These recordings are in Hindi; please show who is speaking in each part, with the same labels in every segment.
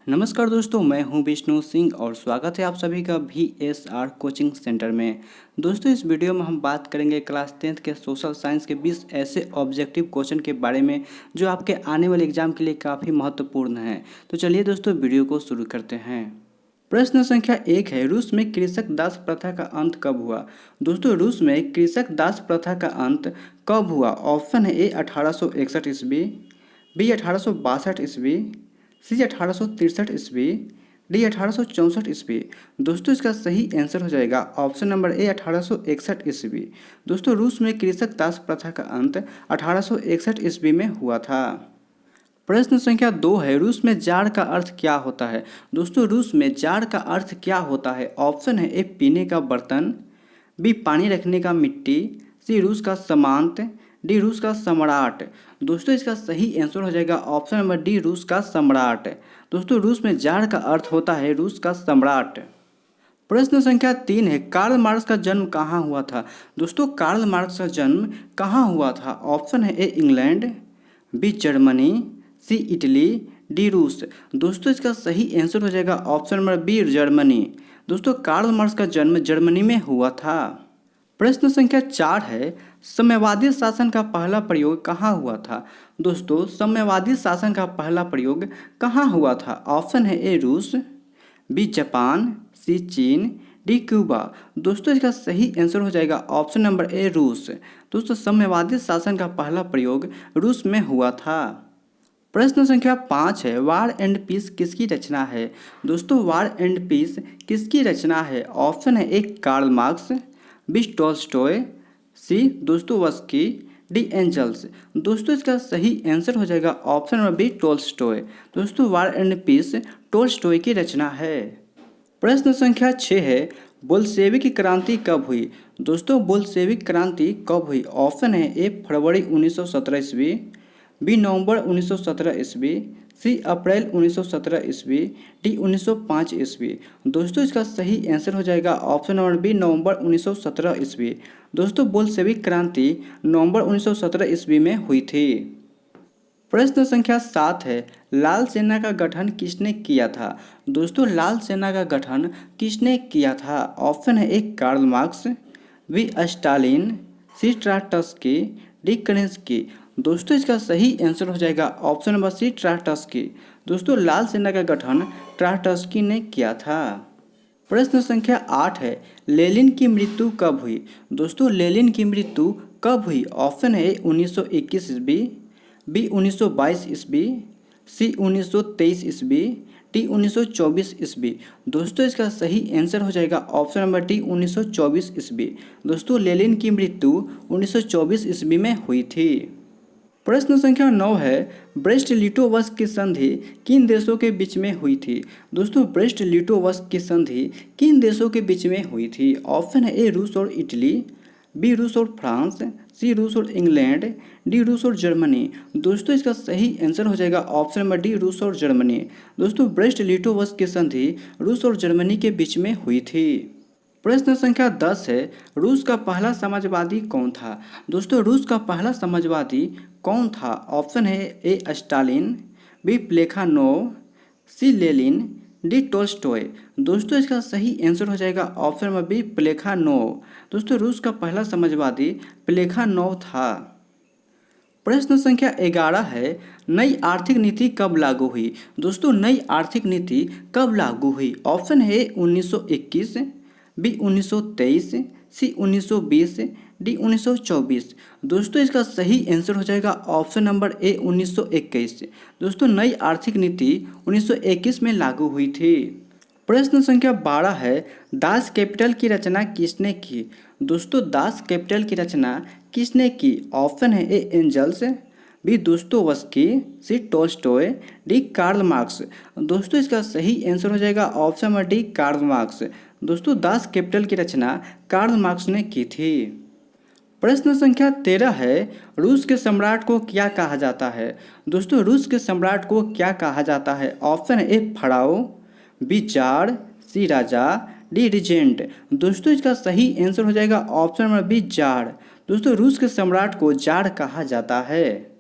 Speaker 1: नमस्कार दोस्तों, मैं हूं विष्णु सिंह और स्वागत है आप सभी का VSR कोचिंग सेंटर में। दोस्तों, इस वीडियो में हम बात करेंगे क्लास 10th के सोशल साइंस के 20 ऐसे ऑब्जेक्टिव क्वेश्चन के बारे में जो आपके आने वाले एग्जाम के लिए काफ़ी महत्वपूर्ण हैं। तो चलिए दोस्तों, वीडियो को शुरू करते हैं। प्रश्न संख्या 1 है, रूस में कृषक दास प्रथा का अंत कब हुआ। दोस्तों, रूस में कृषक दास प्रथा का अंत कब हुआ? ऑप्शन है ए 1861 ईस्वी, बी 1862 ईस्वी, सी 1863 ईस्वी, डी 1864 ईस्वी। दोस्तों, इसका सही आंसर हो जाएगा ऑप्शन नंबर ए 1861 ईस्वी। दोस्तों, रूस में कृषक दास प्रथा का अंत 1861 ईस्वी में हुआ था। प्रश्न संख्या 2 है, रूस में जाड़ का अर्थ क्या होता है। दोस्तों, रूस में जाड़ का अर्थ क्या होता है? ऑप्शन है ए पीने का बर्तन, बी पानी रखने का मिट्टी, सी रूस का समांत, डी रूस का सम्राट। दोस्तों, इसका सही आंसर हो जाएगा ऑप्शन नंबर डी रूस का सम्राट। दोस्तों, रूस में जाड़ का अर्थ होता है रूस का सम्राट। प्रश्न संख्या 3 है, कार्ल मार्क्स का जन्म कहाँ हुआ था। दोस्तों, कार्ल मार्क्स का जन्म कहाँ हुआ था? ऑप्शन है A England, B Germany, C Italy, D रूस। दोस्तों, इसका सही आंसर हो जाएगा ऑप्शन नंबर बी जर्मनी। दोस्तों, कार्ल मार्क्स का जन्म जर्मनी में हुआ था। प्रश्न संख्या 4 है, साम्यवादी शासन का पहला प्रयोग कहाँ हुआ था। दोस्तों, साम्यवादी शासन का पहला प्रयोग कहाँ हुआ था? ऑप्शन है ए रूस, बी जापान, सी चीन, डी क्यूबा। दोस्तों, इसका सही आंसर हो जाएगा ऑप्शन नंबर ए रूस। दोस्तों, साम्यवादी शासन का पहला प्रयोग रूस में हुआ था। प्रश्न संख्या 5 है, वार एंड पीस किसकी रचना है। दोस्तों, वार एंड पीस किसकी रचना है? ऑप्शन है A Karl Marx, B Tolstoy, C Dostoevsky, D angels. दोस्तों, इसका सही आंसर हो जाएगा ऑप्शन नंबर बी टॉल्स्टॉय। दोस्तों, वार एंड पीस टॉल्स्टॉय की रचना है। प्रश्न संख्या 6 है, बोल्शेविक क्रांति कब हुई। दोस्तों, बोल्शेविक क्रांति कब हुई? ऑप्शन है ए फरवरी 1917 ईस्वी, बी नवंबर 1917 ईस्वी, सी अप्रैल 1917 ईस्वी, डी 1905 ईस्वी। दोस्तों, इसका सही आंसर हो जाएगा ऑप्शन नंबर बी नवंबर 1917 ईस्वी। दोस्तों, बोल्शेविक क्रांति नवंबर 1917 ईस्वी में हुई थी। प्रश्न संख्या 7 है, लाल सेना का गठन किसने किया था। दोस्तों, लाल सेना का गठन किसने किया था? ऑप्शन है A Karl Marx, B Stalin, C ट्राटस्की, D करेंस्की। दोस्तों, इसका सही आंसर हो जाएगा ऑप्शन नंबर सी ट्राटस्की। दोस्तों, लाल सेना का गठन ट्राटस्की ने किया था। प्रश्न संख्या 8 है, लेनिन की मृत्यु कब हुई। दोस्तों, लेनिन की मृत्यु कब हुई? ऑप्शन है 1921 ईस्वी, बी 1922 ईस्वी, सी 1923 ईस्वी, डी 1924 ईस्वी। दोस्तों, इसका सही आंसर हो जाएगा ऑप्शन नंबर डी 1924 ईस्वी। दोस्तों, लेनिन की मृत्यु 1924 ईस्वी में हुई थी। प्रश्न संख्या 9 है, ब्रेस्ट लिटोवस्क की संधि किन देशों के बीच में हुई थी। दोस्तों, ब्रेस्ट लिटोवस्क की संधि किन देशों के बीच में हुई थी? ऑप्शन है ए रूस और इटली, बी रूस और फ्रांस, सी रूस और इंग्लैंड, डी रूस और जर्मनी। दोस्तों, इसका सही आंसर हो जाएगा ऑप्शन नंबर डी रूस और जर्मनी। दोस्तों, ब्रेस्ट लिटोवस्क की संधि रूस और जर्मनी के बीच में हुई थी। प्रश्न संख्या 10 है, रूस का पहला समाजवादी कौन था। दोस्तों, रूस का पहला समाजवादी कौन था? ऑप्शन है ए स्टालिन, बी प्लेखानोव, सी लेनिन, डी टॉल्स्टॉय। दोस्तों, इसका सही आंसर हो जाएगा ऑप्शन नंबर बी प्लेखानोव। दोस्तों, रूस का पहला समाजवादी प्लेखानोव था। प्रश्न संख्या 11 है, नई आर्थिक नीति कब लागू हुई। दोस्तों, नई आर्थिक नीति कब लागू हुई? ऑप्शन है 1921, बी 1923, सी 1920, डी 1924। दोस्तों, इसका सही आंसर हो जाएगा ऑप्शन नंबर ए 1921। दोस्तों, नई आर्थिक नीति 1921 में लागू हुई थी। प्रश्न संख्या 12 है, दास कैपिटल की रचना किसने की। दोस्तों, दास कैपिटल की रचना किसने की? ऑप्शन है A Engels, B Dostoevsky, C Tolstoy, D Karl Marx. दोस्तों, इसका सही आंसर हो जाएगा option number D Karl Marx. दोस्तों, दास कैपिटल की रचना कार्ल मार्क्स ने की थी। प्रश्न संख्या 13 है, रूस के सम्राट को क्या कहा जाता है। दोस्तों, रूस के सम्राट को क्या कहा जाता है? ऑप्शन है ए फड़ाओ, बी जार, सी राजा, डी रिजेंट। दोस्तों, इसका सही आंसर हो जाएगा ऑप्शन नंबर बी जार। दोस्तों, रूस के सम्राट को जार कहा जाता है।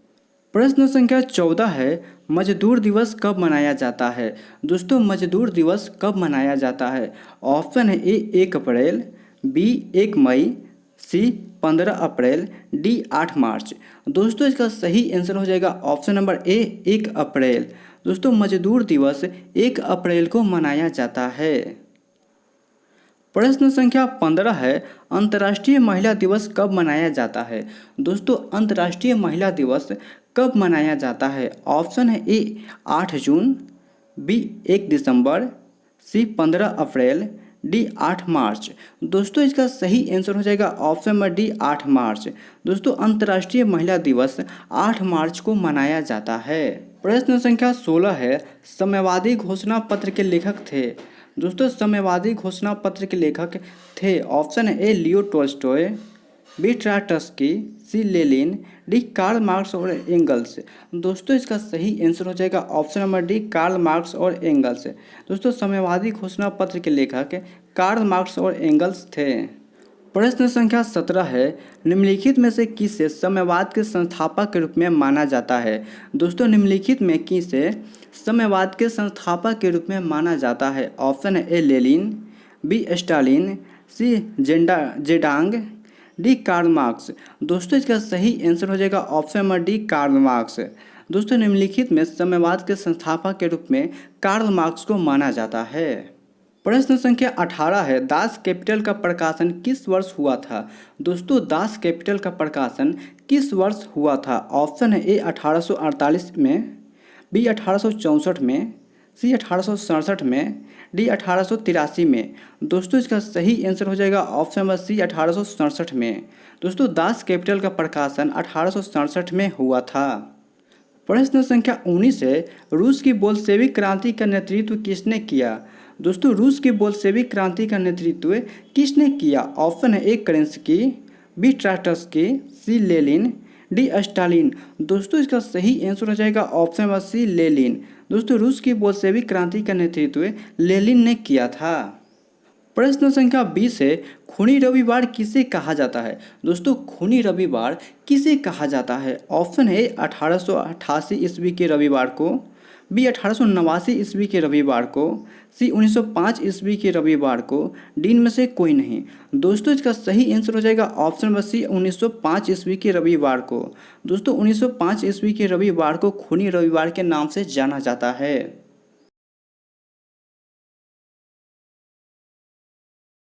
Speaker 1: प्रश्न संख्या 14 है, मजदूर दिवस कब मनाया जाता है? दोस्तों मजदूर दिवस कब मनाया जाता है? ऑप्शन है ए 1 अप्रैल, बी 1 मई, सी 15 अप्रैल, डी 8 मार्च। दोस्तों इसका सही आंसर हो जाएगा ऑप्शन नंबर ए 1 अप्रैल। दोस्तों मजदूर दिवस 1 अप्रैल को मनाया जाता है। प्रश्न संख्या 15 है, अंतर्राष्ट्रीय महिला दिवस कब मनाया जाता है? दोस्तों अंतर्राष्ट्रीय महिला दिवस कब मनाया जाता है? ऑप्शन है ए 8 जून, बी 1 दिसंबर, सी 15 अप्रैल, डी 8 मार्च। दोस्तों इसका सही आंसर हो जाएगा ऑप्शन नंबर डी 8 मार्च। दोस्तों अंतर्राष्ट्रीय महिला दिवस 8 मार्च को मनाया जाता है। प्रश्न संख्या 16 है, साम्यवादी घोषणा पत्र के लेखक थे? दोस्तों साम्यवादी घोषणा पत्र के लेखक थे ऑप्शन है A Leo Tolstoy, B Trotsky, C Lenin, D Karl Marx और एंगल्स। दोस्तों इसका सही आंसर हो जाएगा option number D Karl Marx और एंगल्स। दोस्तों साम्यवादी घोषणा पत्र के लेखक कार्ल मार्क्स और एंगल्स थे। प्रश्न संख्या 17 है, निम्नलिखित में से किसे साम्यवाद के संस्थापक के रूप में माना जाता है? दोस्तों निम्नलिखित में किसे साम्यवाद के संस्थापक के रूप में माना जाता है? ऑप्शन है A Lenin, B Stalin, C Zedong, D Karl Marx. दोस्तों इसका सही आंसर हो जाएगा option number D Karl Marx. दोस्तों निम्नलिखित में साम्यवाद के संस्थापक के रूप में कार्ल मार्क्स को माना जाता है। प्रश्न संख्या 18 है, दास कैपिटल का प्रकाशन किस वर्ष हुआ था? दोस्तों दास कैपिटल का प्रकाशन किस वर्ष हुआ था? ऑप्शन है ए 1848 में, बी 1864 में, सी 1867 में, डी 1883 में। दोस्तों इसका सही आंसर हो जाएगा ऑप्शन नंबर सी 1867 में। दोस्तों दास कैपिटल का प्रकाशन 1867 में हुआ था। प्रश्न संख्या 19 है, रूस की बोल्शेविक क्रांति का नेतृत्व किसने किया? दोस्तों रूस की बोल्शेविक क्रांति का नेतृत्व किसने किया? ऑप्शन है ए केरेंस्की, B Trotsky, C Lenin, D Stalin. दोस्तों इसका सही आंसर हो जाएगा ऑप्शन नंबर सी लेनिन। दोस्तों रूस की बोल्शेविक क्रांति का नेतृत्व लेनिन ने किया था। प्रश्न संख्या 20 है, खूनी रविवार किसे कहा जाता है? दोस्तों खूनी रविवार किसे कहा जाता है? ऑप्शन है 1888 ईस्वी के रविवार को, बी 1889 ईस्वी के रविवार को, सी 1905 ईस्वी के रविवार को, डी इनमें से कोई नहीं। दोस्तों इसका सही आंसर हो जाएगा ऑप्शन नंबर सी 1905 ईस्वी के रविवार को। दोस्तों 1905 ईस्वी के रविवार को खूनी रविवार के नाम से जाना जाता है।